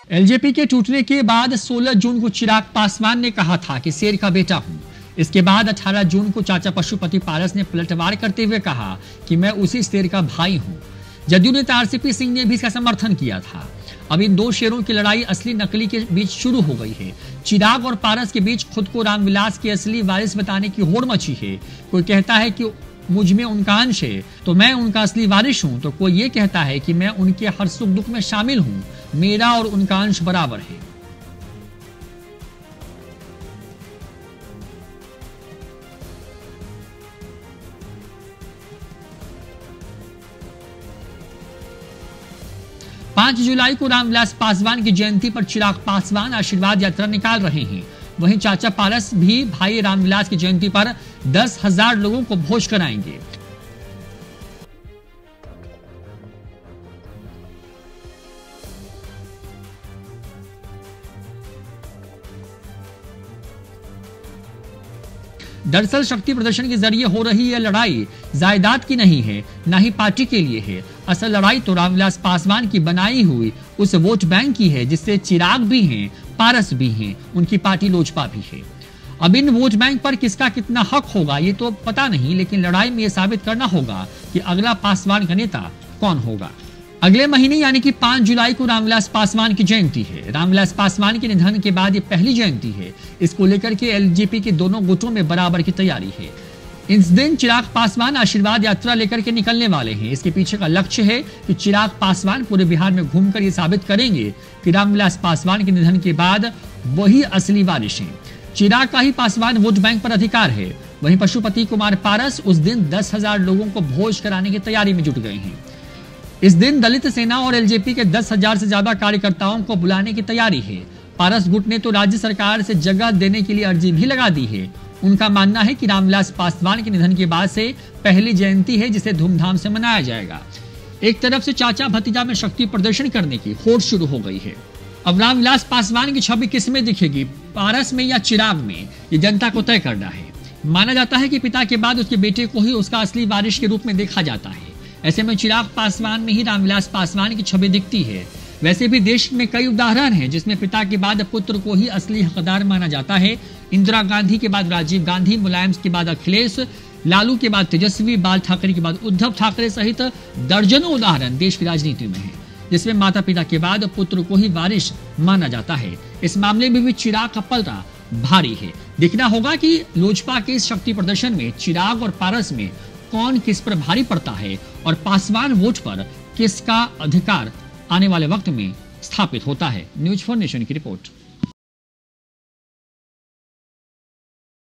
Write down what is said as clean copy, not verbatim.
LJP के टूटने के बाद 16 जून को चिराग पासवान ने कहा था कि शेर का बेटा हूं। इसके बाद 18 जून को चाचा पशुपति पारस ने पलटवार करते हुए कहा कि मैं उसी शेर का भाई हूं। जदयू नेता आरसीपी सिंह ने भी इसका समर्थन किया था। अब इन दो शेरों की लड़ाई असली नकली के बीच शुरू हो गई है। चिराग और पारस के बीच खुद को रामविलास के असली वारिस बताने की होड़ मची है। कोई कहता है कि मुझ में उनका अंश है तो मैं उनका असली वारिस हूं, तो कोई ये कहता है कि मैं उनके हर सुख दुख में शामिल हूं, मेरा और उनका अंश बराबर है। पांच जुलाई को रामविलास पासवान की जयंती पर चिराग पासवान आशीर्वाद यात्रा निकाल रहे हैं। वहीं चाचा पारस भी भाई रामविलास की जयंती पर 10,000 लोगों को भोज कराएंगे। दरअसल शक्ति प्रदर्शन के जरिए हो रही यह लड़ाई जायदाद की नहीं है, न ही पार्टी के लिए है। असल लड़ाई तो रामविलास पासवान की बनाई हुई उस वोट बैंक की है जिससे चिराग भी हैं, पारस भी हैं, उनकी पार्टी लोजपा भी है। अब इन वोट बैंक पर किसका कितना हक होगा ये तो पता नहीं, लेकिन लड़ाई में यह साबित करना होगा कि अगला पासवान का नेता कौन होगा। अगले महीने यानी कि 5 जुलाई को रामविलास पासवान की जयंती है। रामविलास पासवान के निधन के बाद ये पहली जयंती है। इसको लेकर के एलजेपी के दोनों गुटों में बराबर की तैयारी है। इस दिन चिराग पासवान आशीर्वाद यात्रा लेकर के निकलने वाले हैं। इसके पीछे का लक्ष्य है कि चिराग पासवान पूरे बिहार में घूमकर ये साबित करेंगे कि रामविलास पासवान के निधन के बाद वही असली वारिस हैं। चिराग का ही पासवान वोट बैंक पर अधिकार है। वहीं पशुपति कुमार पारस उस दिन 10,000 लोगों को भोज कराने की तैयारी में जुट गए हैं। इस दिन दलित सेना और एलजेपी के 10,000 से ज्यादा कार्यकर्ताओं को बुलाने की तैयारी है। पारस गुट ने तो राज्य सरकार से जगह देने के लिए अर्जी भी लगा दी है। उनका मानना है कि रामविलास पासवान के निधन के बाद से पहली जयंती है जिसे धूमधाम से मनाया जाएगा। एक तरफ से चाचा भतीजा में शक्ति प्रदर्शन करने की होड़ शुरू हो गई है। अब रामविलास पासवान की छवि किस में दिखेगी, पारस में या चिराग में, ये जनता को तय करना है। माना जाता है कि पिता के बाद उसके बेटे को ही उसका असली वारिस के रूप में देखा जाता है। ऐसे में चिराग पासवान में ही रामविलास पासवान की छवि दिखती है। वैसे भी देश में कई उदाहरण हैं जिसमें पिता के बाद पुत्र को ही असली हकदार माना जाता है। इंदिरा गांधी के बाद राजीव गांधी, मुलायम के बाद अखिलेश, लालू के बाद तेजस्वी, बाल ठाकरे के बाद उद्धव ठाकरे सहित दर्जनों उदाहरण देश की राजनीति में है जिसमें माता पिता के बाद पुत्र को ही वारिस माना जाता है। इस मामले में भी चिराग का पलड़ा भारी है। देखना होगा कि लोजपा के इस शक्ति प्रदर्शन में चिराग और पारस में कौन किस पर भारी पड़ता है और पासवान वोट पर किसका अधिकार आने वाले वक्त में स्थापित होता है। न्यूज 4 नेशन की रिपोर्ट।